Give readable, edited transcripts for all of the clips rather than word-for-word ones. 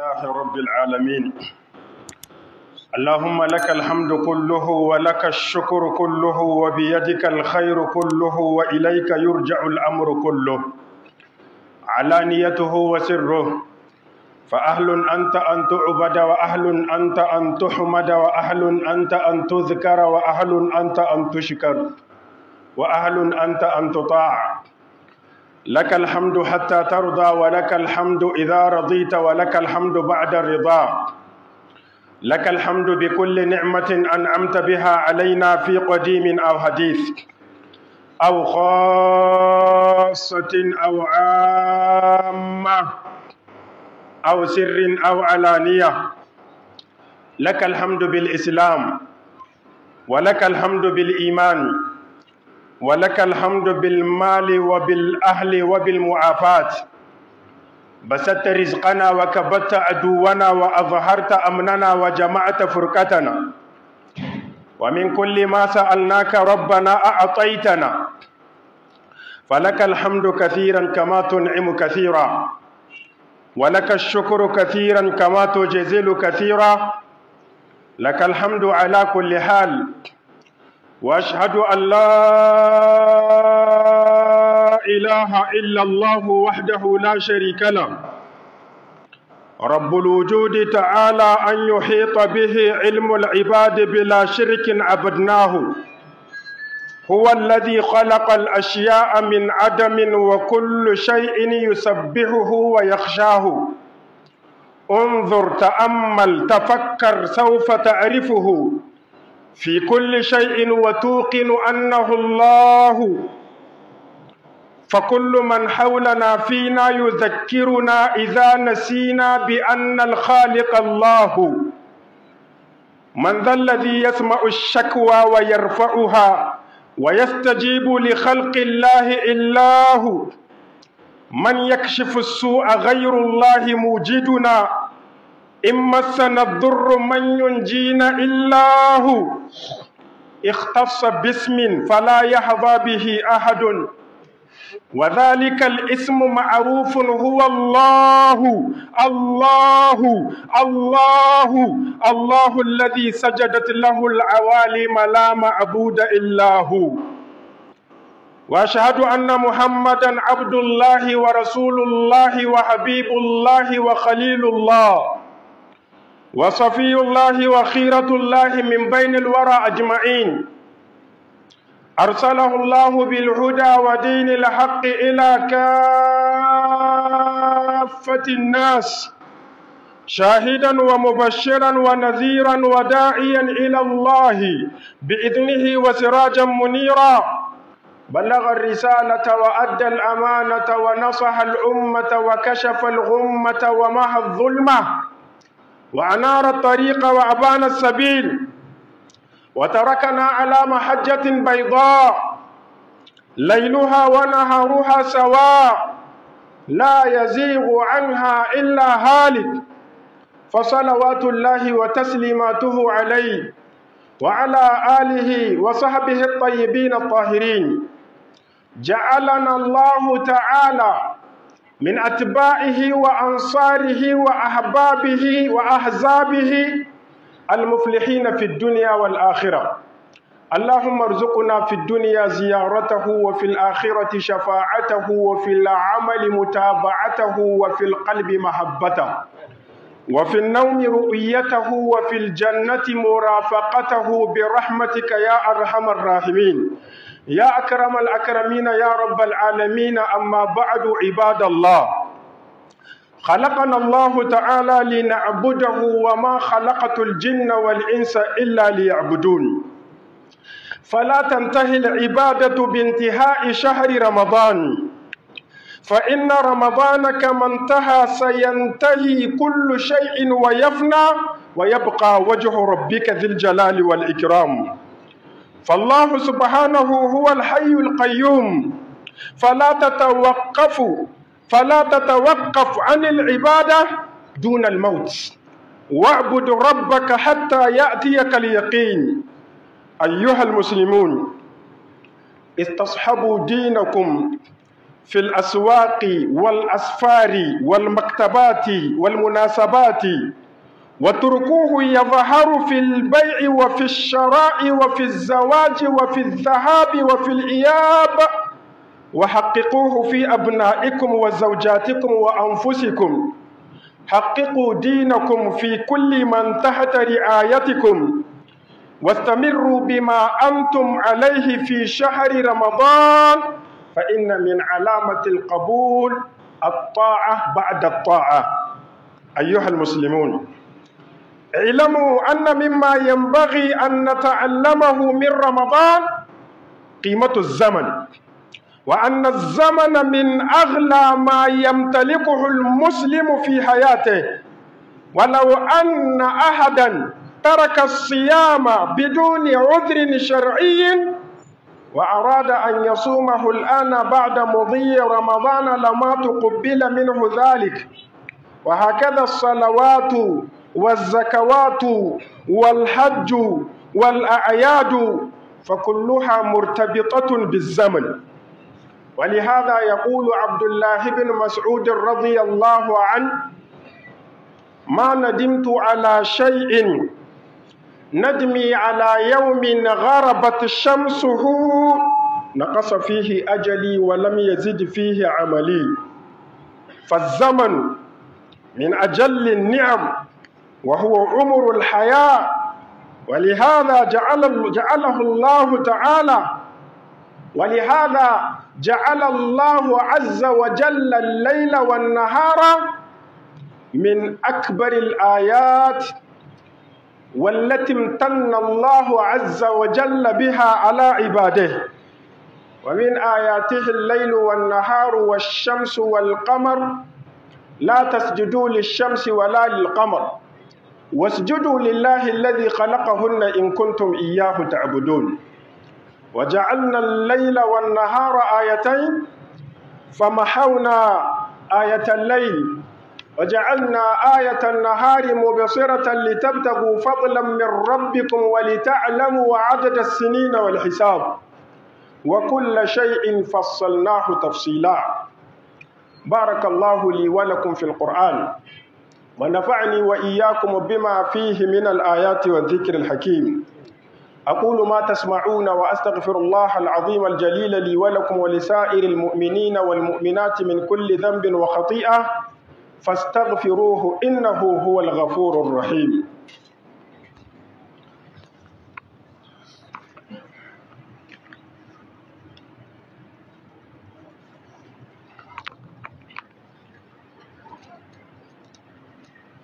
لله رب العالمين. اللهم لك الحمد كله ولك الشكر كله وبيدك الخير كله وإليك يرجع الأمر كله علانيته وسره. فأهل أنت أن تعبد وأهل أنت أن تحمد وأهل أنت أن تذكر وأهل أنت أن تشكر وأهل أنت أن تطاع. لك الحمد حتى ترضى ولك الحمد إذا رضيت ولك الحمد بعد الرضا. لك الحمد بكل نعمة أنعمت بها علينا في قديم أو حديث أو خاصة أو عامة أو سر أو علانية. لك الحمد بالإسلام ولك الحمد بالإيمان ولك الحمد بالمال وبالأهل وبالمعافاة. بسطت رزقنا وكبت عدونا وأظهرت أمننا وجمعت فرقتنا. ومن كل ما سألناك ربنا أعطيتنا. فلك الحمد كثيرا كما تنعم كثيرا ولك الشكر كثيرا كما تجزل كثيرا. لك الحمد على كل حال. وأشهد أن لا إله إلا الله وحده لا شريك له رب الوجود تعالى أن يحيط به علم العباد بلا شرك عبدناه. هو الذي خلق الأشياء من عدم وكل شيء يسبحه ويخشاه. انظر تأمل تفكر سوف تعرفه في كل شيء وتوقن أنه الله. فكل من حولنا فينا يذكرنا إذا نسينا بأن الخالق الله. من ذا الذي يسمع الشكوى ويرفعها ويستجيب لخلق الله إلا هو. من يكشف السوء غير الله موجدنا. إن مسنا الضر من ينجينا إلا هو. اختص باسم فلا يحظى به أحد وذلك الاسم معروف هو الله. الله الله الله الذي سجدت له العوالم لا معبود إلا هو. وأشهد أن محمدا عبد الله ورسول الله وحبيب الله وخليل الله وصفي الله وخيرة الله من بين الورى أجمعين. أرسله الله بالهدى ودين الحق إلى كافة الناس شاهدا ومبشرا ونذيرا وداعيا إلى الله بإذنه وسراجا منيرا. بلغ الرسالة وأدى الأمانة ونصح الأمة وكشف الغمة ومحى الظلمة وأنار الطريق وأبان السبيل وتركنا على محجة بيضاء ليلها ونهارها سواء لا يزيغ عنها إلا هالك. فصلوات الله وتسليماته عليه وعلى آله وصحبه الطيبين الطاهرين. جعلنا الله تعالى من أتباعه وأنصاره وأحبابه وأحزابه المفلحين في الدنيا والآخرة. اللهم ارزقنا في الدنيا زيارته وفي الآخرة شفاعته وفي العمل متابعته وفي القلب محبته وفي النوم رؤيته وفي الجنة مرافقته برحمتك يا أرحم الراحمين يا أكرم الأكرمين يا رب العالمين. أما بعد عباد الله، خلقنا الله تعالى لنعبده وما خلقت الجن والإنس إلا ليعبدون. فلا تنتهي العبادة بانتهاء شهر رمضان، فإن رمضان كما انتهى سينتهي كل شيء ويفنى ويبقى وجه ربك ذي الجلال والإكرام. فالله سبحانه هو الحي القيوم. فلا تتوقف عن العبادة دون الموت. واعبد ربك حتى يأتيك اليقين. أيها المسلمون، استصحبوا دينكم في الأسواق والأسفار والمكتبات والمناسبات، وتركوه يظهر في البيع وفي الشراء وفي الزواج وفي الذهاب وفي الإياب، وحققوه في أبنائكم وزوجاتكم وأنفسكم. حققوا دينكم في كل من تحت رعايتكم، واستمروا بما أنتم عليه في شهر رمضان، فإن من علامة القبول الطاعة بعد الطاعة. أيها المسلمون، اعلموا أن مما ينبغي أن نتعلمه من رمضان قيمة الزمن، وأن الزمن من أغلى ما يمتلكه المسلم في حياته. ولو أن أحدا ترك الصيام بدون عذر شرعي وأراد أن يصومه الآن بعد مضي رمضان لما تقبل منه ذلك. وهكذا الصلوات والزكوات والحج والأعياد فكلها مرتبطة بالزمن. ولهذا يقول عبد الله بن مسعود رضي الله عنه: ما ندمت على شيء ندمي على يوم غربت شمسه نقص فيه أجلي ولم يزد فيه عملي. فالزمن من أجل النعم وهو عمر الحياة، ولهذا جعله الله تعالى، ولهذا جعل الله عز وجل الليل والنهار من أكبر الآيات والتي امتن الله عز وجل بها على عباده. ومن آياته الليل والنهار والشمس والقمر، لا تسجدوا للشمس ولا للقمر واسجدوا لله الذي خلقهن إن كنتم إياه تعبدون. وجعلنا الليل والنهار آيتين فمحونا آية الليل وجعلنا آية النهار مبصرة لتبتغوا فضلا من ربكم ولتعلموا عدد السنين والحساب، وكل شيء فصلناه تفصيلا. بارك الله لي ولكم في القرآن، ونفعني وإياكم بما فيه من الآيات والذكر الحكيم. أقول ما تسمعون وأستغفر الله العظيم الجليل لي ولكم ولسائر المؤمنين والمؤمنات من كل ذنب وخطيئة، فاستغفروه إنه هو الغفور الرحيم.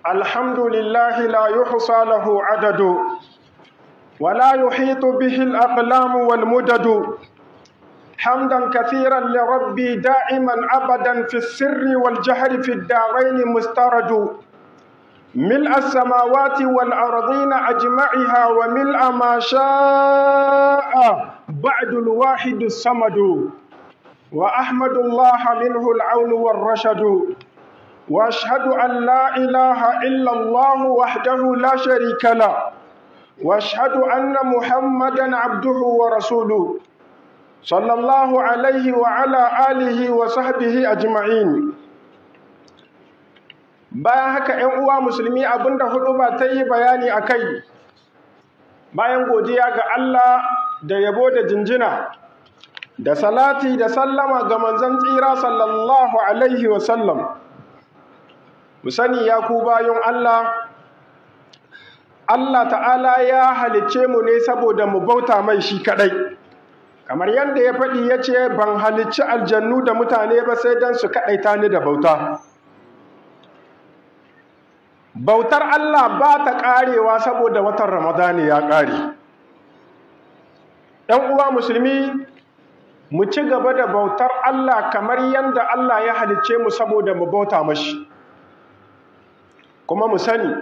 الحمد لله لا يحصى له عدد ولا يحيط به الأقلام والمدد، حمدا كثيرا لربي دائما أبدا في السر والجهر في الدارين مسترد، ملء السماوات والأرضين أجمعها وملء ما شاء بعد الواحد الصمد، وأحمد الله منه العون والرشد، وأشهد أن لا إله إلا الله وحده لا شريك له، وأشهد أن محمدا عبده ورسوله صلى الله عليه وعلى آله وصحبه أجمعين. bayan haka ‘yan uwa musulmi, abinda huɗuba ta yi bayani a kai, bayan godiya ga Allah da yabo da jinjina da salati da sallama ga manzon tsira sallallahu alaihi wasallam, mu sani ya ku bayan Allah, Allah ta'ala ya halicce mu ne saboda mu bauta mai shi kaɗai, kamar yadda ya faɗi ya ce ban halicci aljannu da mutane ba sai don su kaɗaita ni da bauta. Bautar Allah ba ta ƙarewa saboda watan Ramadani ya ƙare. ‘Yan uwa musulmi, mu ci gaba da bautar Allah kamar yadda Allah ya halicce mu saboda mu bauta mashi. Kuma mu sani,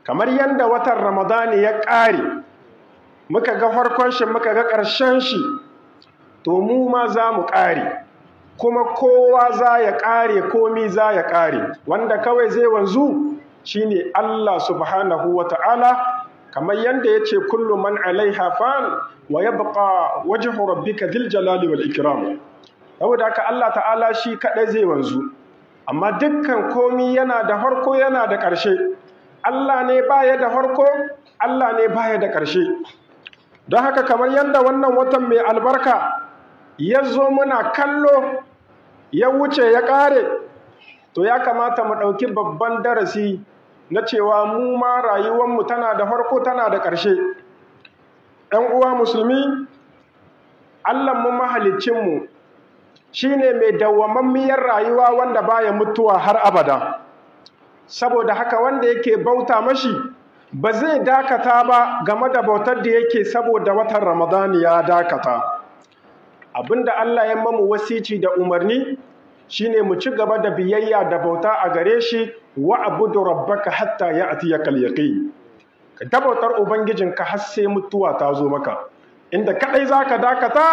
kamar yadda watan Ramadani ya ƙare, muka ga farkon shi muka ga ƙarshen shi, to mu ma za mu ƙare, kuma kowa za ya ƙare, komi za ya ƙare, wanda kawai zai wanzu shine Allah subhanahu wa ta'ala, kamar yadda ya ce kullu man alaiha fan wa yabqa wajhu rabbika dhil jalali wal ikram. saboda haka Allah ta'ala shi kaɗai zai wanzu, amma dukkan komi yana da farko yana da ƙarshe. Allah ne baya da farko, Allah ne baya da ƙarshe. Don haka kamar yadda wannan watan mai albarka ya zo muna kallo ya wuce ya ƙare, to ya kamata mu ɗauki babban darasi na cewa mu ma rayuwarmu tana da farko tana da ƙarshe. ‘Yan uwa musulmi, Allahnmu mahaliccinmu shi ne mai dawwamammiyar rayuwa wanda baya mutuwa har abada. Saboda haka wanda yake bauta mashi ba zai dakata ba game da bautar da yake saboda watan Ramadani ya dakata. Abinda Allah ya mamu wasici da umarni shine mu ci gaba da biyayya da bauta a gare shi, wa abudu rabbaka hatta ya'tiyakal yaqin. Ka tabbatar ubangijinka har sai mutuwa ta zo maka. Inda kadai zaka dakata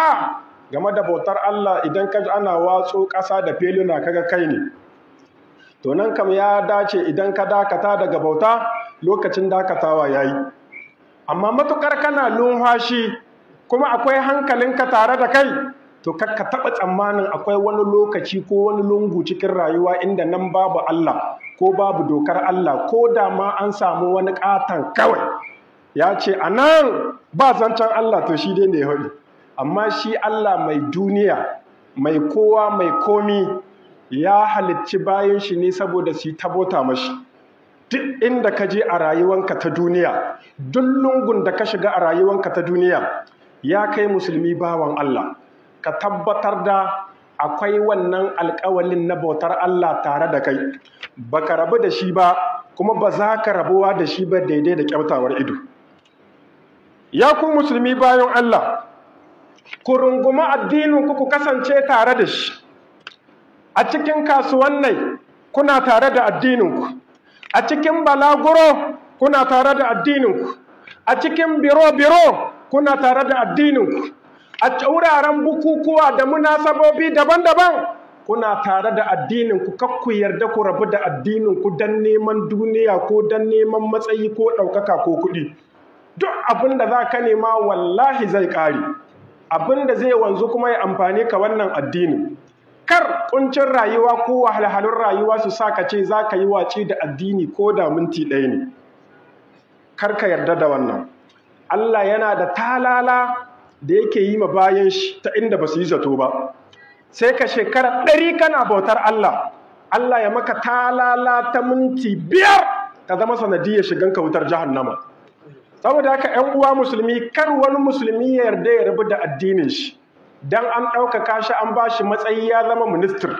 game da bautar Allah idan ka ji ana watso ƙasa da feluna kaga kai ne. To nan kam ya dace idan ka dakata daga bauta lokacin dakatawa yayi. Amma matukar kana lumfashi kuma akwai hankalinka tare da kai, to kakka taɓa tsammanin akwai wani lokaci ko wani lungu cikin rayuwa inda nan babu Allah ko babu dokar Allah, ko da ma an samu wani ƙatan kawai ya ce a nan ba zancen Allah, to shi dai ne haɗi. Amma shi Allah mai duniya, mai kowa mai komi, ya halicci bayan shi ne saboda su yi tabota mashi. Duk inda ka je a rayuwanka ta duniya, duk lungun da ka shiga a rayuwanka ta duniya, ya kai musulmi bawan Allah, ka tabbatar da akwai wannan alƙawalin na bautar Allah tare da kai. Baka rabu da shi ba, kuma ba za ka rabuwa da shi ba daidai da kyautawar ido. Ya ku musulmi bayan Allah, ku rungumi addininku ku kasance tare da shi. A cikin kasuwannai kuna tare da addininku, a cikin balaguro kuna tare da addininku, a cikin biro-biro kuna tare da addininku, a wuraren bukukuwa da munasabobi daban-daban kuna tare da addininku. Kar ku yarda ku rabu da addininku don neman duniya ko don neman matsayi ko ɗaukaka ko kuɗi. Duk abin da za ka nema wallahi zai ƙare, abin da zai wanzu kuma ya amfani ka wannan addinin. Kar ƙuncin rayuwa ko wahalhalun rayuwa su sa ka ce za ka yi waci da addini ko da minti ɗaya ne. Kar ka yarda da wannan. Allah yana da talala da yake yi ma bayan shi ta inda ba su yi zato ba. Sai ka shekara 100 kana bautar Allah, Allah ya maka talala ta minti 5 ka zama sanadiyar shigan ka wutar jahannama. Saboda haka ‘yan uwa musulmi, kar wani musulmi ya yarda ya rabu da addinin shi dan an ɗaukaka shi an ba shi matsayi ya zama ministir,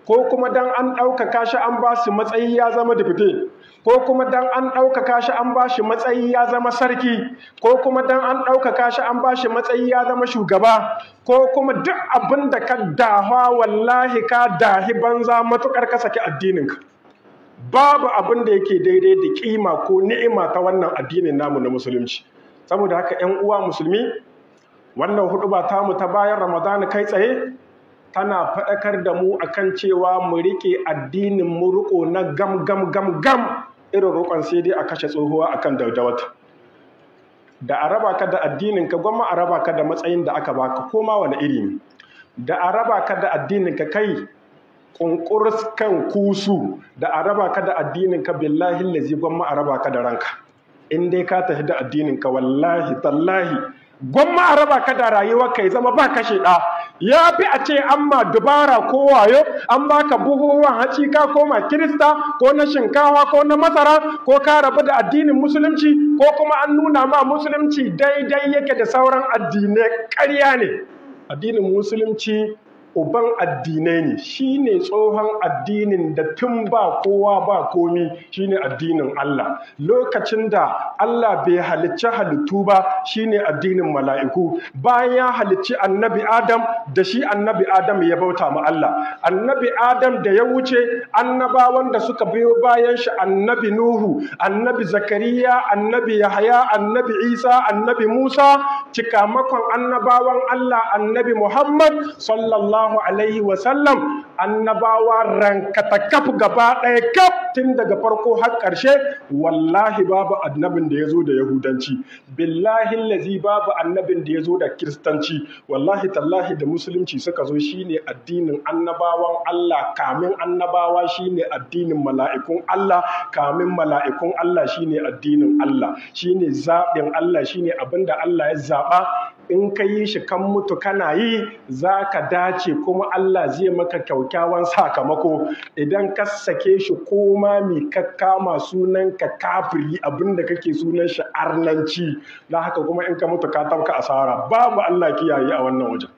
ko kuma dan an ɗaukaka shi an ba shi matsayi ya zama dipite, ko kuma dan an ɗaukaka shi an ba shi matsayi ya zama sarki, ko kuma dan an ɗaukaka shi an ba shi matsayi ya zama shugaba, ko kuma duk abin da ka dawa wallahi ka dahi banza matuƙar ka saki addininka. Babu abin da yake daidai da kima ko ni'ima ta wannan addinin namu na musulunci. Saboda haka ‘yan uwa musulmi, wannan huɗuba tamu ta bayan Ramadana kai tsaye tana faɗakar da mu akan cewa mu riƙe addinin mu riƙo na gam irin roƙon sai dai a kashe tsohuwa akan daudawata. Da a raba ka da addinin ka, gwamma a raba ka da matsayin da aka baka, koma wani iri ne. Da a raba ka da addinin ka kai ƙunƙurs kan kusu, da a raba ka da addinin ka billahi lazi gwamma a raba ka da ranka. In dai ka tafi da addinin ka wallahi tallahi gwamma a raba ka da rayuwar ka ya zama ba kashe ɗa. Ya fi a ce an ma dubara ko wayo, an baka buhuwan haci ka koma Kirista ko na shinkawa ko na masara, ko ka rabu da addinin musulunci, ko kuma an nuna ma musulunci daidai yake da sauran addinai. Ƙarya ne. Addinin musulunci uban addinai ne, shi ne tsohon addinin da tun ba kowa ba komi, shi ne addinin Allah. Lokacin da Allah bai halicci halittu ba, shi ne addinin mala'iku. Bayan ya halicci annabi Adam, da shi annabi Adam ya bauta ma Allah. Annabi Adam da ya wuce, annabawan da suka biyo bayan shi, annabi Nuhu, annabi Zakariya, annabi Yahaya, annabi Isa, annabi Musa, cikamakon annabawan Allah, annabi Muhammad sallallahu alaihi wasallam, annabawa rankatakaf gaba ɗaya kaf tun daga farko har ƙarshe wallahi babu annabin da ya zo da yahudanci, billahi lazi babu annabin da ya zo da kiristanci, wallahi tallahi da musulunci suka zo shine addinin annabawan Allah, kamin annabawa shine addinin mala'ikun Allah, kamin mala'ikun Allah shine addinin Allah, shine zaɓin Allah, shine abinda Allah ya zaɓa. In ka yi shi kan mutu kana yi za ka dace kuma Allah zai maka kyaukyawan sakamako. Idan ka sake shi koma mai kakkama sunan ka kafiri abinda kake sunan shi arnanci, na haka kuma in ka mutu ka tauka asara. Babu Allah kiyaye a wannan wajen.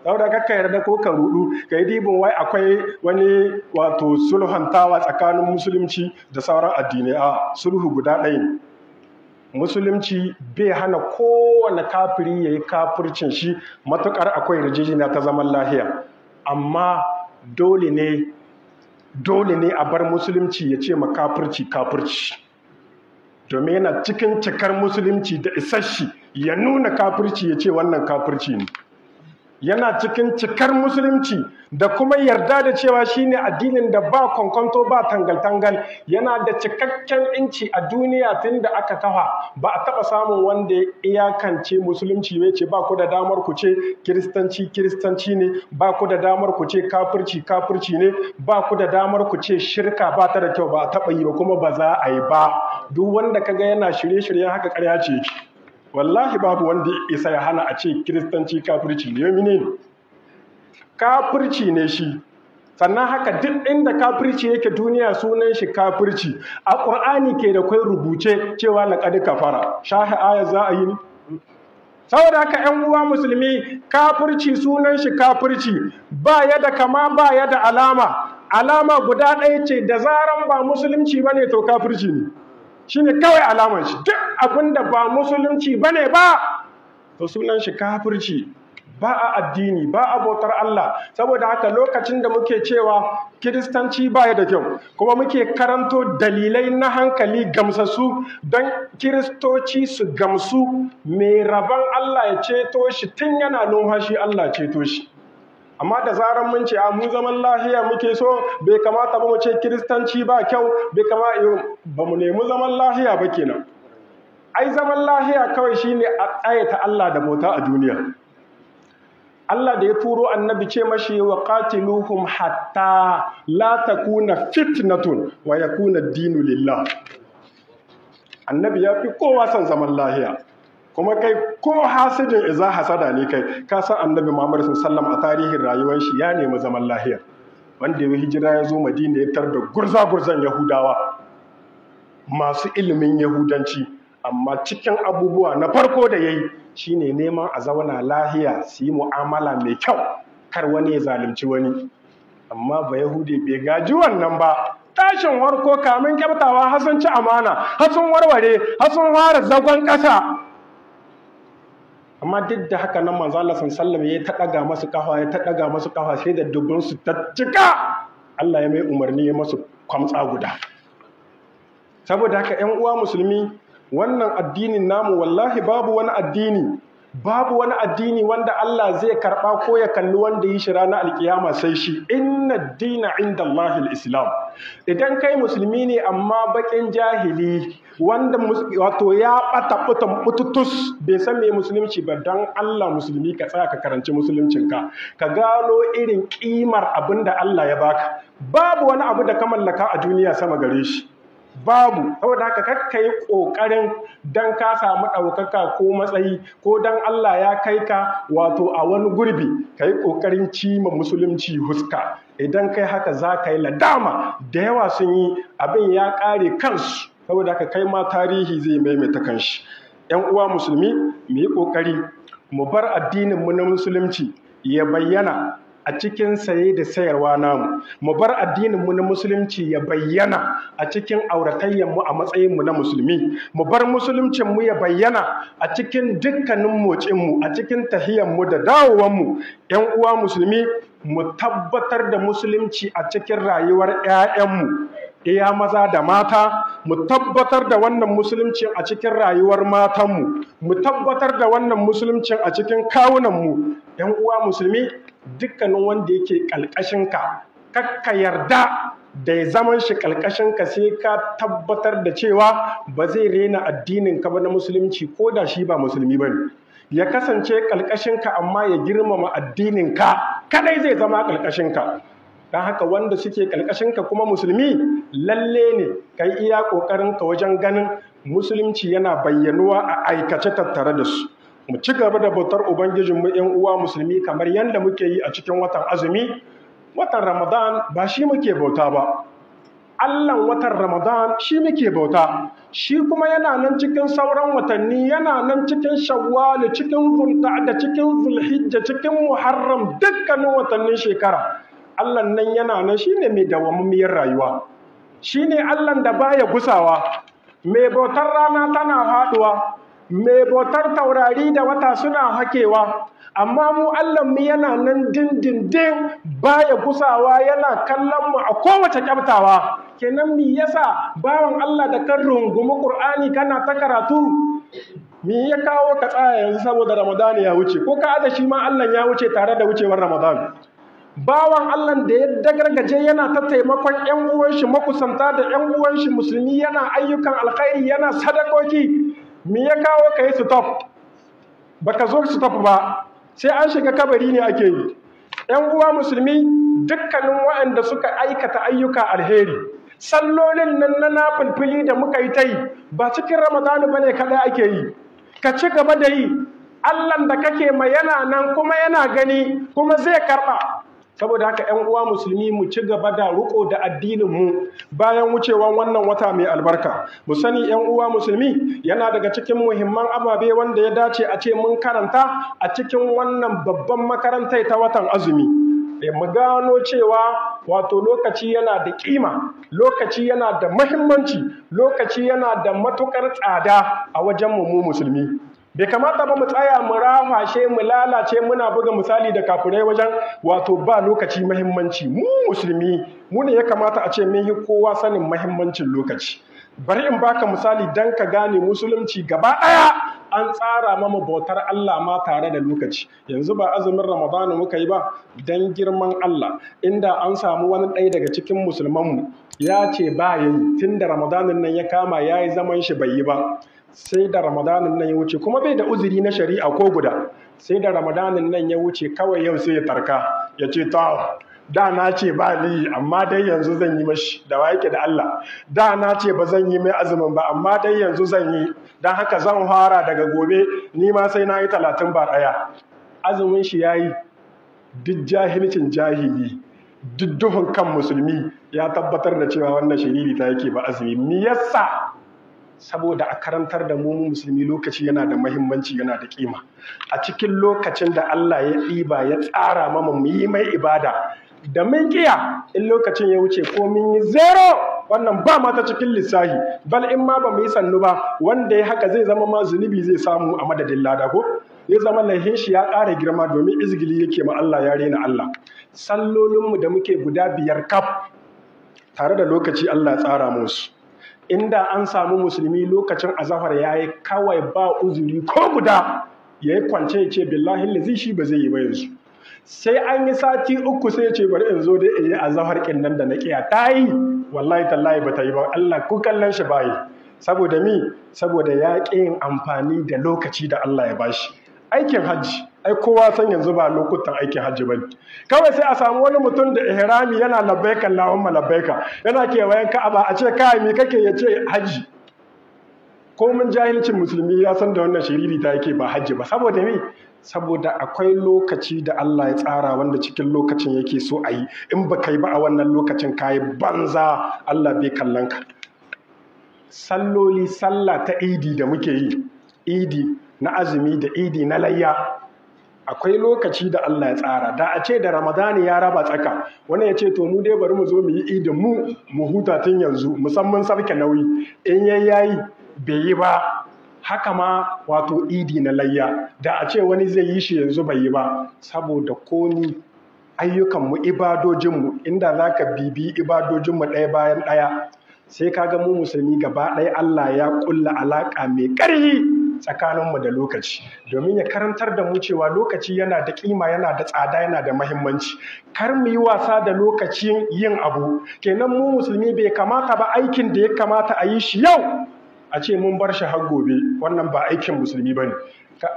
Saboda kakka yarda ko ka rudu ka yi dibin wai akwai wani wato sulhantawa tsakanin musulunci da sauran addinai. A sulhu guda ɗaya ne. Musulunci bai hana kowane kafiri ya yi kafircin shi matuƙar akwai yarjejeniya ta zaman lahiya, amma dole ne a bar musulunci ya ce ma kafirci domin yana cikin cikar musulunci da isashi ya nuna kafirci ya ce wannan kafirci ne. Yana cikin cikar musulunci da kuma yarda da cewa shine addinin da ba kwankwanto ba tangal-tangal, yana da cikakken inci a duniya tun da aka kafa. Ba a taɓa samun wanda ya iyakance musulunci ya ce ba ku da damar ku ce kiristanci ne, ba ku da damar ku ce kafirci ne, ba ku da damar ku ce shirka ba ta da kyau, ba a taɓa yi ba kuma ba za a yi ba. Duk wanda kaga yana shirye-shiryen haka ƙarya ce yake. Wallahi babu wanda isa ya hana a ce kiristanci kafirci ne. Yomine ne kafirci ne shi, sannan haka duk inda kafirci yake duniya sunan shi kafirci. A ƙur'ani ke da kwai rubuce cewa laqad kafara, shahi aya za a yi ne. Saboda haka ƴan uwa musulmi, kafirci sunan shi kafirci, ba ya da kama ba ya da alama guda ɗaya ce, da zaran ba musulunci bane to kafirci ne. Shine kawai alamar shi. Duk abinda ba musulunci bane ba to sunan shi kafirci. Ba a addini, ba a bautar Allah. Saboda haka lokacin da muke cewa kiristanci baya da kyau kuma muke karanto dalilai na hankali gamsassu don kiristoci su gamsu, mai rabon Allah ya ceto shi tun yana numfashi Allah ceto shi. Amma da zaran mun ce mu zaman lahiya muke so, bai kamata ba mu ce kiristanci ba kyau, ba mu nemi zaman lahiya ba kenan. Ai zaman lahiya kawai shine a tsayata Allah da bauta a duniya. Allah da ya turo annabi ce mashi wa qatiluhum hatta la takuna fitnatun wa yakuna ad-dinu lillah. Annabi ya fi kowa son zaman lahiya. Kuma kai ko hasidin iza hasada ne kai, ka san annabi Muhammad sallallahu a tarihin rayuwar shi ya nemi zaman lahiya. Wanda ya hijira ya zo Madina ya tar da gurza-gurzan Yahudawa masu ilimin Yahudanci, amma cikin abubuwa na farko da yayi shine neman a zauna lahiya, su yi mu'amala mai kyau, kar wani ya zalunci wani. Amma ba Yahudi bai gaji wannan ba. Tashin warko kamin kyaftawa har sun ci amana, har sun warware, har sun fara zagon ƙasa. Amma duk da haka nan manzo Allah sallallahu alaihi ya taɗaga masu kafa sai da dubun su ta cika. Allah ya mai umarni ya masu kwamtsa guda. Saboda haka ƴan uwa musulmi, wannan addinin namu wallahi babu wani addini wanda Allah zai karɓa ko ya kalli wanda yi shi ranar alkiyama sai shi. Inna dina inda Allahil Islam. Idan kai musulmi ne amma bakin jahili wanda wato ya ɓata pututus bai san me musulunci ba, don Allah musulmi ka tsaya ka karanci musuluncinka, ka gano irin ƙimar abin da Allah ya baka. Babu wani abu da ka mallaka a duniya sama gare shi. Babu. Saboda haka kakka yi ƙoƙarin don ka samu ɗaukaka ko matsayi ko don Allah ya kai ka wato a wani gurbi, ka yi ƙoƙarin cima musulunci huska. Idan kai haka za ka yi ladama. Da yawa sun yi, abin ya ƙare kansu. Saboda haka kai ma tarihi zai maimaita kanshi. ‘Yan uwa musulmi, mu yi ƙoƙari mu bar addininmu na musulunci ya bayyana a cikin saye da sayarwa namu, mu bar addininmu na musulunci ya bayyana a cikin auratayyanmu a matsayinmu na musulmi, mu bar musuluncinmu ya bayyana a cikin dukkanin motsinmu, a cikin tahiyanmu da dawowanmu. ‘Yan uwa musulmi, mu tabbatar da musulunci a cikin rayuwar ‘ya'yanmu, iya maza da mata, mu tabbatar da wannan musuluncin a cikin rayuwar matanmu, mu tabbatar da wannan musuluncin a cikin kawunanmu. ‘Yan uwa musulmi, dukkanin wanda yake ƙalƙashinka, kakka yarda da ya zaman shi ƙalƙashin ka sai ka tabbatar da cewa ba zai rena addinin ka ba na musulunci ko da shi ba musulmi bane. Ya kasance ƙalƙashin ka amma ya girmama addinin ka kadai zai zama ƙalƙashin ka. Dan haka wanda suke ƙalƙashin ka kuma musulmi lalle ne kai iya ƙoƙarin ka wajen ganin musulunci yana bayyanuwa a aikace tattare da su. Mu ci gaba da bautar ubangijinmu ƴan uwa musulmi kamar yadda muke yi a cikin watan azumi. Watan Ramadan ba shi muke bauta ba, Allahn watan Ramadan shi muke bauta, shi kuma yana nan cikin sauran watanni, yana nan cikin Shawwal, cikin Zulqa'da, cikin Zulhijja, cikin Muharram, dukkanin watannin shekara. Allah nan yana nan shine mai dawwammamiyar rayuwa, shine Allah da baya gusawa, mai bautar rana tana faduwa, mai bautar taurari da wata suna hakewa. Amma mu Allahnmu yana nan dindindin baya gusawa, yana kallon mu a kowace kyaftawa. Kenan me yasa bawan Allah da kan rungumi Qur'ani kana ta karatu, me ya kawo ka tsaya yanzu saboda Ramadan ya wuce, ko ka aza shi ma Allah ya wuce tare da wucewar Ramadan? Bawan Allah da ya dagargaje yana ta taimakon ƴan uwan shi makusanta da ƴan uwan shi musulmi, yana ayyukan alkhairi, yana sadakoki, me ya kawo ka yi stop? Baka zo stop ba, sai an shiga kabari ne ake yi. ‘Yan uwa musulmi, dukkanin waɗanda suka aikata ayyuka alheri, sallolin nan na nafilfili da muka yi ta yi, ba cikin Ramadanu ba ne kaɗai ake yi, ka ci gaba da yi, Allahn da kake mai yana nan kuma yana gani kuma zai karɓa. Saboda haka ‘yan uwa musulmi mu ci gaba da riƙo da addininmu bayan wucewan wannan wata mai albarka. Mu sani ‘yan uwa musulmi yana daga cikin muhimman ababe wanda ya dace a ce mun karanta a cikin wannan babban makarantar ta watan azumi. Mu gano cewa wato lokaci yana da ƙima, lokaci yana da muhimmanci, lokaci yana da matuƙar tsada a wajen mu musulmi. Bai kamata ba mu tsaya mu rafashe mu lalace muna buga misali da kafirai wajen wato ba lokaci muhimmanci. Mu musulmi mu ne ya kamata a ce mun yi kowa sanin muhimmancin lokaci. Bari in baka misali dan ka gane musulunci gaba ɗaya an tsara mama bautar Allah ma tare da lokaci. Yanzu ba azumin Ramadan muka yi ba, dan girman Allah inda an samu wani ɗaya daga cikin musulmanmu ya ce ba yayi tunda Ramadanin nan ya kama yayi zaman shi bai yi ba. Sai da Ramadanin nan ya wuce kuma bai da uzuri na shari'a ko guda, sai da Ramadanin nan ya wuce kawai yau sai ya tarka ya ce ta da na ce ba ni amma dai yanzu zan yi mashi, da wa yake da Allah, da na ce ba zan yi mai azumin ba amma dai yanzu zan yi, don haka zan fara daga gobe ni ma sai na yi 30 ba ɗaya. Azumin shi ya yi. Duk jahilcin jahili, duk duhun kan musulmi ya tabbatar da cewa wannan shiriri ta yake ba azumi. Me yasa? Saboda a karantar da mu musulmi lokaci yana da muhimmanci, yana da kima. A cikin lokacin da Allah ya ɗiba ya tsara mama mu yi mai ibada, da mun kiya in lokacin ya wuce ko mun yi zero, wannan ba mata cikin lissahi, bal in ma ba mu yi sannu ba, wanda ya haka zai zama ma zunubi zai samu a madadin lada ko ya zama laihin shi ya ƙara girma domin izgili yake ma Allah, ya rena Allah. Sallolinmu da muke guda 5 kaf tare da lokaci Allah ya tsara musu. Inda an samu musulmi lokacin azahar yayi kawai ba uzuri ko guda yayi kwance ya ce billahi lazi shi ba zai yi ba yanzu, sai an yi sati 3 sai ya ce bari in zo dai in yi azahar kin nan da na kiya ta yi, wallahi tallahi ba ta yi ba, Allah ku kallon shi bayi. Saboda mi? Saboda ya ƙi yin amfani da lokaci da Allah ya bashi. Aikin hajji, ai kowa san yanzu ba lokutan aikin hajji bane. Kawai sai a samu wani mutum da ihrami yana labbaika Allahumma labbaika, yana kewayen Ka'aba a ce kai me kake, ya ce hajji. Ko mun jahilcin musulmi ya san da wannan shiriri ta yake ba hajji ba. Saboda me? Saboda akwai lokaci da Allah ya tsara wanda cikin lokacin yake so a yi. In ba kai ba a wannan lokacin kayi banza, Allah bai kallon ka. Salloli, sallah ta idi da muke yi, idi na azumi da idi na layya, akwai lokaci da Allah ya tsara. Da a ce da Ramadani ya raba tsaka, wani ya ce to mu dai bari mu zo mu yi idin mu huta tun yanzu, musamman sarke nauyi, in yayi bai yi ba. Haka ma wato idi na layya, da a ce wani zai yi shi yanzu bai yi ba. Saboda komi ayyukanmu, ibadojinmu, inda za ka bibi ibadojinmu ɗaya bayan ɗaya, sai ka ga mu musulmi gaba ɗaya Allah ya ƙulla alaƙa mai ƙarfi tsakaninmu da lokaci, domin ya karantar da mu cewa lokaci yana da kima, yana da tsada, yana da mahimmanci. Kar mu yi wasa da lokacin yin abu. Kenan mu musulmi bai kamata ba aikin da ya kamata a yi shi yau a ce mun bar shi har gobe. Wannan ba aikin musulmi ba ne.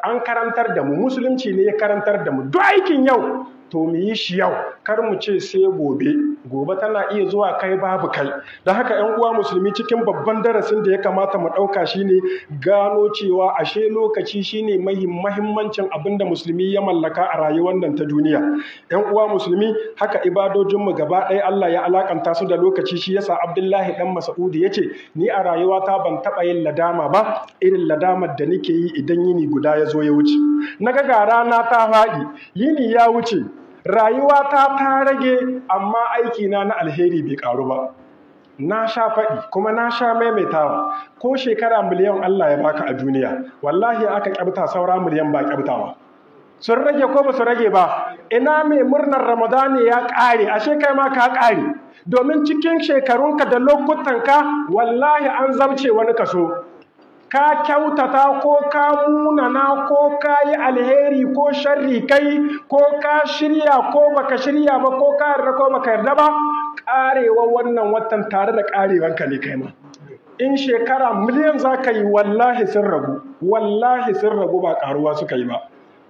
An karantar da mu, musulunci ne ya karantar da mu, duk aikin yau to mu yi shi yau, kar mu ce sai gobe. Gobe tana iya zuwa kai babu kai. Don haka ‘yan uwa musulmi, cikin babban darasin da ya kamata mu ɗauka shine gano cewa ashe lokaci shine mahimmancin abin da musulmi ya mallaka a rayuwar nan ta duniya. ‘Yan uwa musulmi, haka ibadojinmu gaba ɗaya Allah ya alakanta su da lokaci. Shi yasa Abdullahi dan Mas'ud ya ce, ni a rayuwata ban taɓa yin ladama ba irin ladamar da nake yi idan yini guda ya zo ya wuce. Na ga rana ta faɗi, yini ya wuce, rayuwa ta rage, amma aikina na alheri bai karu ba. Na sha faɗi kuma na sha maimaitawa, ko shekara miliyan Allah ya baka a duniya, wallahi aka kyauta saura miliyan ba kyautawa. Sun rage ko ba su rage ba? Ina mai murnar Ramadani ya ƙare, ashe kai ma ka ƙare, domin cikin shekarunka da lokutanka wallahi an zamce wani kaso. Ka kyautata ko ka munana ko ka yi alheri ko sharri kai, ko ka shirya ko baka shirya ba, ko ka yarda ko baka yarda ba, karewa wannan watan tare da karewanka ne kai ma. In shekara miliyan za ka yi, wallahi sun ragu ba karuwa suka yi ba.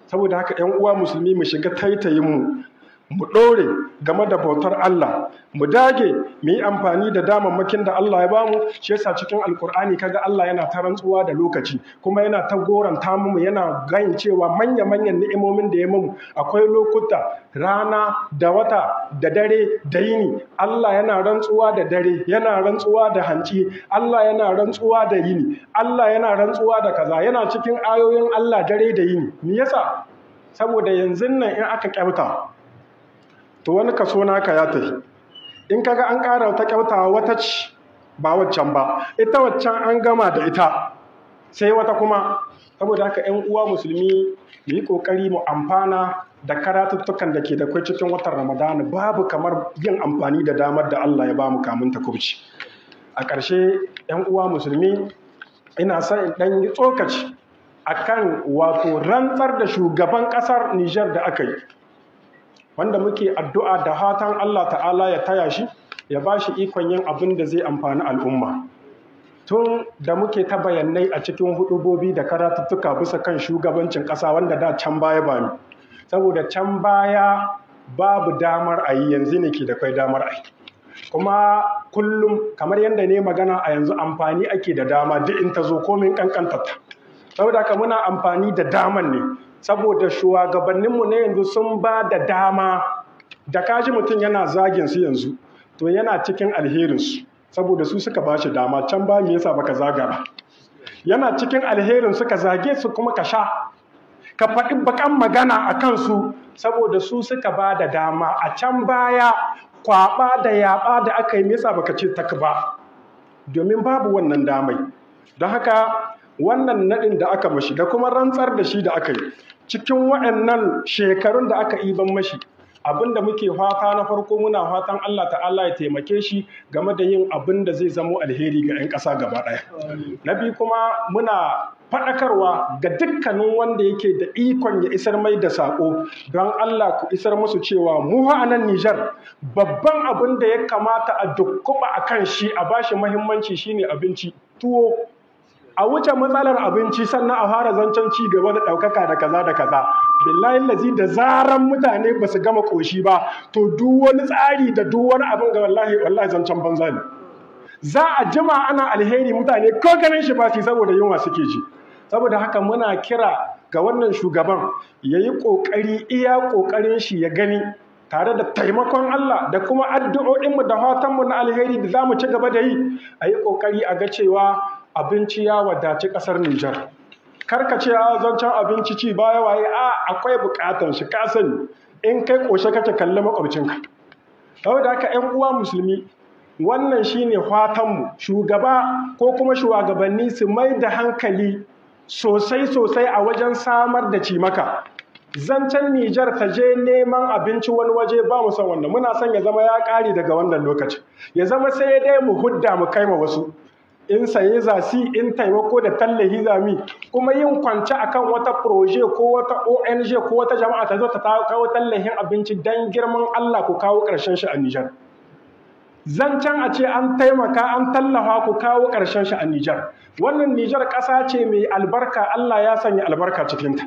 Saboda haka ‘yan uwa musulmi, mu shiga taitayinmu, mu ɗore game da bautar Allah, mu dage mu yi amfani da damammakin da Allah ya bamu. Shi yasa cikin Alkur'ani kaga Allah yana ta rantsuwa da lokaci, kuma yana ta goranta mu, yana gayin cewa manya-manyan ni'imomin da ya mu. Akwai lokuta, rana da wata da dare da yini. Allah yana rantsuwa da dare, yana rantsuwa da hanci, Allah yana rantsuwa da yini, Allah yana rantsuwa da kaza. Yana cikin ayoyin Allah dare da yini. Me yasa? Saboda yanzu nan in aka kyauta, to wani kaso naka ya tafi. In kaga an ƙara wata kyautawa, wata ci ba waccan ba, ita waccan an gama da ita, sai wata kuma. Saboda haka ‘yan uwa musulmi, mu yi ƙoƙari mu amfana da karatuttukan da ke da kwai cikin watan Ramadana. Babu kamar yin amfani da damar da Allah ya ba mu kamun ta kubci. A ƙarshe ‘yan uwa musulmi, ina son in ɗan yi tsokaci akan wato rantsar da shugaban ƙasar Nijar da aka yi, wanda muke addu'a da fatan Allah ta'ala ya taya shi, ya ba shi ikon yin abin da zai amfani al'umma. Tun da muke ta bayanai a cikin hudubobi da karatuttuka bisa kan shugabancin ƙasa, wanda da can baya ba ni, saboda can baya babu damar a yi, yanzu ne ke da kai damar a yi. Kuma kullum kamar yadda ne magana a yanzu, amfani ake da dama duk in ta zo komin ƙanƙantarta. Saboda haka muna amfani da daman ne, saboda shugabanninmu na yanzu sun ba da dama. Da kaji mutum yana zagin su yanzu, to yana cikin alherinsu, saboda su suka ba shi dama. Can ba me yasa baka zaga ba? Yana cikin alherin suka zage su kuma ka sha, ka faɗi bakan magana a kansu, saboda su suka ba da dama. A can baya kwaɓa da yaɓa da aka yi, me yasa baka ce tak ba? Domin babu wannan damai. Don haka wannan naɗin da aka mashi da kuma rantsar da shi da aka yi cikin waɗannan shekarun da aka iban mashi, abinda muke fata na farko, muna fatan Allah ta'ala ya taimake shi game da yin abin da zai zamo alheri ga 'yan ƙasa gaba ɗaya. Na biyu kuma muna faɗakarwa ga dukkanin wanda yake da ikon ya isar mai da saƙo, don Allah ku isar musu cewa mu a nan Nijar babban abin da ya kamata a dukkuɓa a kan shi, a bashi muhimmanci, shine abinci, tuwo. A wuce matsalar abinci, sannan a fara zancen ci gaba da ɗaukaka da kaza da kaza. Billahi lazi, da zaran mutane ba su gama ƙoshi ba, to duk wani tsari da duk wani abin ga wallahi zancen banza ne. Za a jima ana alheri, mutane ko ganin shi ba su, saboda yunwa suke ji. Saboda haka muna kira ga wannan shugaban ya yi ƙoƙari iya ƙoƙarin shi ya gani, tare da taimakon Allah da kuma addu'o'inmu da fatanmu na alheri da za mu ci gaba da yi, a yi ƙoƙari a ga cewa abinci ya wadaci ƙasar Nijar. Karka ce a zancen abinci ci baya waye, a akwai buƙatar shi, ka sani in kai ƙoshe kake kalli makwabcinka. Saboda haka 'yan uwa musulmi, wannan shine fatanmu, shugaba ko kuma shugabanni su mai da hankali sosai a wajen samar da cimaka. Zancen Nijar ta je neman abinci wani waje, ba mu san wannan. Muna son ya zama ya ƙare daga wannan lokacin, ya zama sai dai mu hudda mu kai ma wasu. in saye zasi, in taimako da tallahi zami, kuma yin kwance akan wata proje ko wata ONG ko wata jama'a ta zo ta kawo tallahin abinci dan girman Allah ku kawo ƙarshen shi a Nijar. Zancen a ce an taimaka an tallafa ku kawo ƙarshen shi a Nijar. Wannan Nijar ƙasa ce mai albarka, Allah ya sanya albarka cikinta.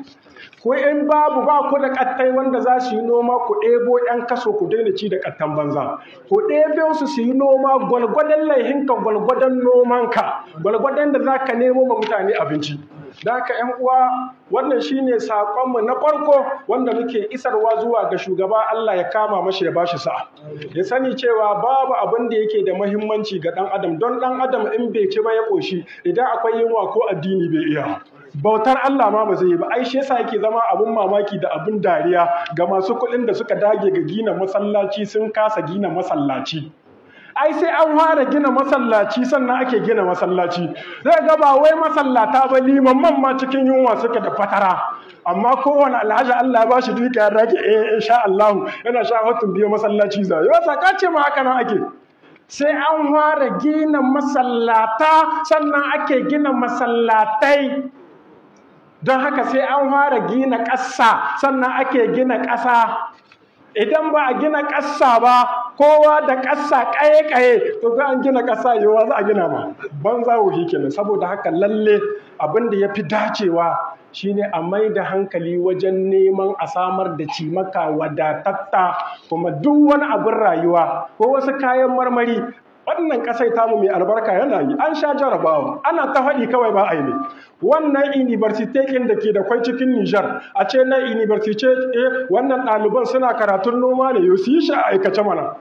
Ko in babu ba ku da ƙattai wanda za su yi noma, ku ɗebo 'yan kaso ku daina ci da ƙattan banza. Ku ɗebe su yi noma gwalgwadon laihinka, gwalgwadon nomanka, gwalgwadon da za ka nemo ma mutane abinci. Da haka 'yan uwa, wannan shine saƙonmu na farko wanda muke isarwa zuwa ga shugaba, Allah ya kama mashi ya bashi sa'a. Ya sani cewa babu abin da yake da muhimmanci ga ɗan adam, don ɗan adam in bai ci ba ya ƙoshi, idan akwai yunwa ko addini bai iya. Bautar Allah ma ba zai yi ba, ai shi yasa yake zama abun mamaki da abun dariya ga masu kuɗin da suka dage ga gina masallaci sun kasa gina masallaci. Ai sai an fara gina masallaci sannan ake gina masallaci. Zai ga ba wai masallata ba, limamman ma cikin yunwa suke da fatara. Amma kowane alhaji Allah ba shi dukiya da ake insha Allah yana sha hotun biyo masallaci zai. Yau saka ce ma haka nan ake. Sai an fara gina masallata sannan ake gina masallatai. Don haka sai an fara gina ƙasa sannan ake gina ƙasa. Idan ba a gina ƙasa ba, kowa da ƙasa ƙaye-ƙaye, to ga an gina ƙasa yawa za a gina ma. Banza wuhi kenan. Saboda haka lalle abin da ya fi dacewa shine a mai da hankali wajen neman a samar da cimaka wadatatta, kuma duk wani abin rayuwa ko wasu kayan marmari. Wannan ƙasai tamu mai albarka yana yi, an sha jarabawa, ana ta faɗi kawai ba a yi ne. Wannan universitetin da ke da kwai cikin Nijar, a ce na university wannan ɗaliban suna karatun noma ne, yau su yi shi a aikace mana.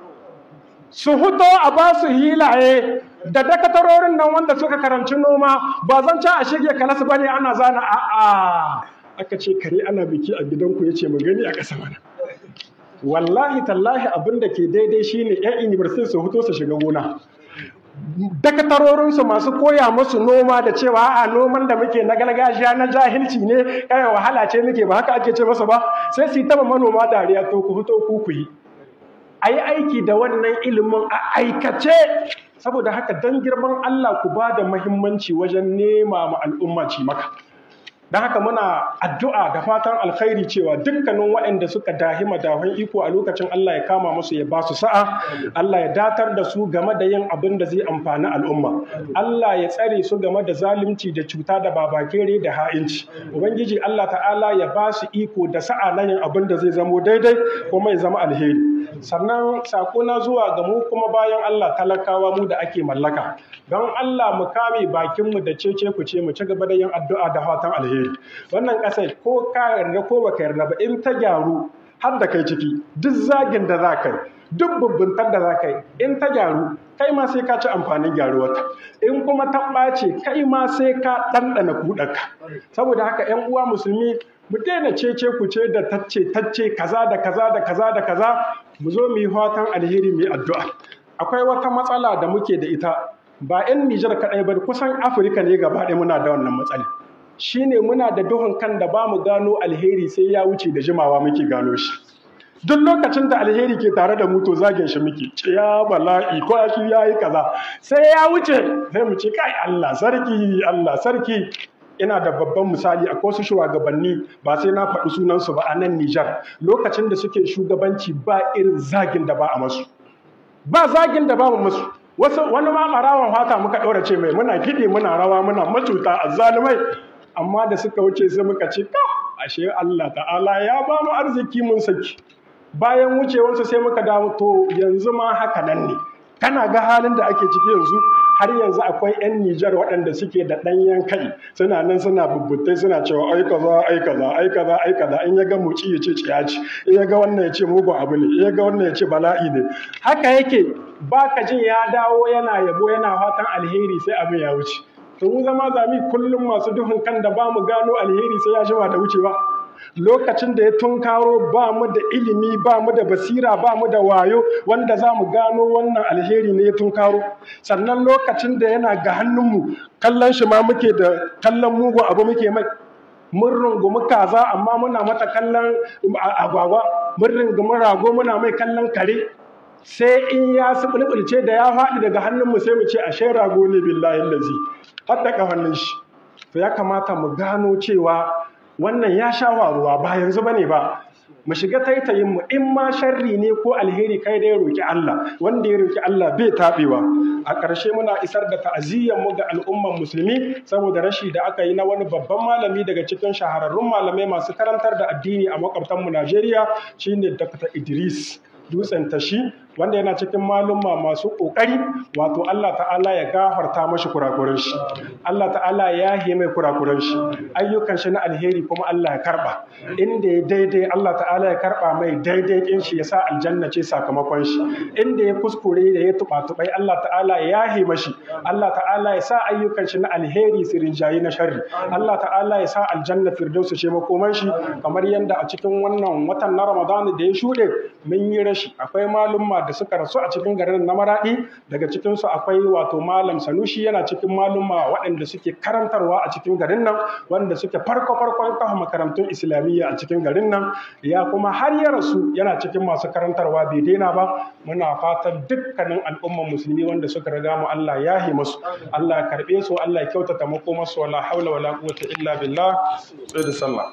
Su huto a ba su hilaye da dakatarorin nan wanda suka karanci noma, ba zan ca a shige kalasu ba ne ana zana a'a. Aka ce kare ana biki a gidanku, ya ce mu gani a ƙasa mana. Wallahi tallahi abin da ke daidai shine 'yan university su fito su shiga gona. Dakatarorinsu masu koya musu noma da cewa a noman da muke na gargajiya na jahilci ne, kai wahala ce muke, ba haka ake ce masa ba, sai su yi taba manoma dariya, to ku fito ku yi. A yi aiki da wannan ilimin a aikace. Saboda haka don girman Allah ku ba da muhimmanci wajen nema ma al'umma ci maka. Don haka muna addu'a da fatan alkhairi cewa dukkanin waɗanda suka dahi madahun iko a lokacin Allah ya kama musu ya ba su sa'a, Allah ya datar da su game da yin abin da zai amfani al'umma, Allah ya tsare su game da zalunci da cuta da babakere da ha'inci. Ubangiji Allah ta'ala ya ba su iko da sa'a na yin abin da zai zamo daidai kuma ya zama alheri. Sannan sakona zuwa ga mu kuma bayan Allah talakawa mu da ake mallaka, don Allah mu kame bakinmu da cece ku ce, mu ci gaba da yin addu'a da fatan alheri. Wannan ƙasar ko ka yarda ko baka yarda ba, in ta gyaru har da kai ciki, duk zagin da za ka yi, duk bubbuntar da za ka yi, in ta gyaru kai ma sai ka ci amfanin gyaruwarta, in kuma ta ɓace kai ma sai ka ɗanɗana kuɗarka. Saboda haka 'yan uwa musulmi, mu daina cece ku ce da tacce kaza da kaza da kaza da kaza, mu zo mu yi fatan alheri mu yi addu'a. Akwai wata matsala da muke da ita, ba 'yan Nijar kaɗai ba, kusan Afirka ne gaba ɗaya muna da wannan matsala. Shine muna da duhun kan da ba mu gano alheri sai ya wuce da jimawa muke gano shi. Duk lokacin da alheri ke tare da mu to zagin shi muke, ce ya bala'i ko shi yayi kaza, sai ya wuce sai mu ce kai Allah sarki, Allah sarki. Ina da babban misali a wasu shugabanni, ba sai na faɗi sunansu ba, a nan Nijar, lokacin da suke shugabanci ba irin zagin da ba a masu, ba zagin da ba mu masu. Wani ma ɓarawan fata muka ɗora ce mai, muna kiɗi muna rawa muna macuta azzalumai, amma da suka wuce sai muka ce ashe Allah ta'ala ya ba mu arziki mun saki. Bayan wucewarsu sai muka dawo, to yanzu ma haka nan ne, kana ga halin da ake ciki yanzu. Har yanzu akwai 'yan Nijar waɗanda suke da ɗanyen kai, suna nan suna bubbutai suna cewa ai kaza ai kaza ai kaza ai kaza, in ya ga muci ya ce ciyaci, in ya ga wannan ya ce mugun abu ne, in ya ga wannan ya ce bala'i ne. Haka yake, baka jin ya dawo yana yabo yana fatan alheri sai abin ya wuce. To mu zama zami kullum masu duhun kan da ba mu gano alheri sai ya jima da wucewa. Lokacin da ya tunkaro ba mu da ilimi, ba mu da basira, ba mu da wayo wanda za mu gano wannan alheri ne ya tunkaro. Sannan lokacin da yana ga hannunmu, kallon shi ma muke da kallon mugun abu muke mai. Mun rungumi kaza amma muna mata kallon agwagwa, mun rungumi rago muna mai kallon kare. sai in ya subulbulce da ya faɗi daga hannunmu sai mu ce ashe rago ne billahi lazi har da hannun shi. To ya kamata mu gano cewa wannan ya sha waruwa ba yanzu bane ba. Mu shiga taitayin mu in ma sharri ne ko alheri kai da ya roki Allah, wanda ya roki Allah bai tabewa. A ƙarshe muna isar da ta'aziyyar mu ga al'umman musulmi saboda rashi da aka yi na wani babban malami daga cikin shahararrun malamai masu karantar da addini a makwabtan mu Najeriya, shine Dr. Idris Dutsen Tashi, wanda yana cikin malumma masu ƙoƙari. Wato Allah ta'ala ya gafarta mashi kurakuran shi, Allah ta'ala ya yahe mai kurakuran shi, ayyukan shi na alheri kuma Allah ya karba, inda ya daidai Allah ta'ala ya karba mai daidai ɗin shi, ya sa aljanna ce sakamakon shi, inda ya kuskure da ya tuɓa-tuɓai Allah ta'ala ya yahe mashi, Allah ta'ala ya sa ayyukan shi na alheri su rinjayi na sharri, Allah ta'ala ya sa aljanna firdausu ce makoman shi. Kamar yadda a cikin wannan watan na Ramadan da ya shuɗe mun yi rashi, akwai malumma da suka rasu a cikin garin na Maradi. Daga cikinsu akwai wato Malam Sanushi, yana cikin malumma waɗanda suke karantarwa a cikin garin nan, wanda suke farkon kafa makarantun islamiyya a cikin garin nan, ya kuma har ya rasu yana cikin masu karantarwa bai daina ba. Muna fatan dukkanin al'umman musulmi wanda suka riga mu Allah ya yi musu, Allah ya karɓe su, Allah ya kyautata makomarsu, wala haula wala quwwata illa billah. Sai da sallah.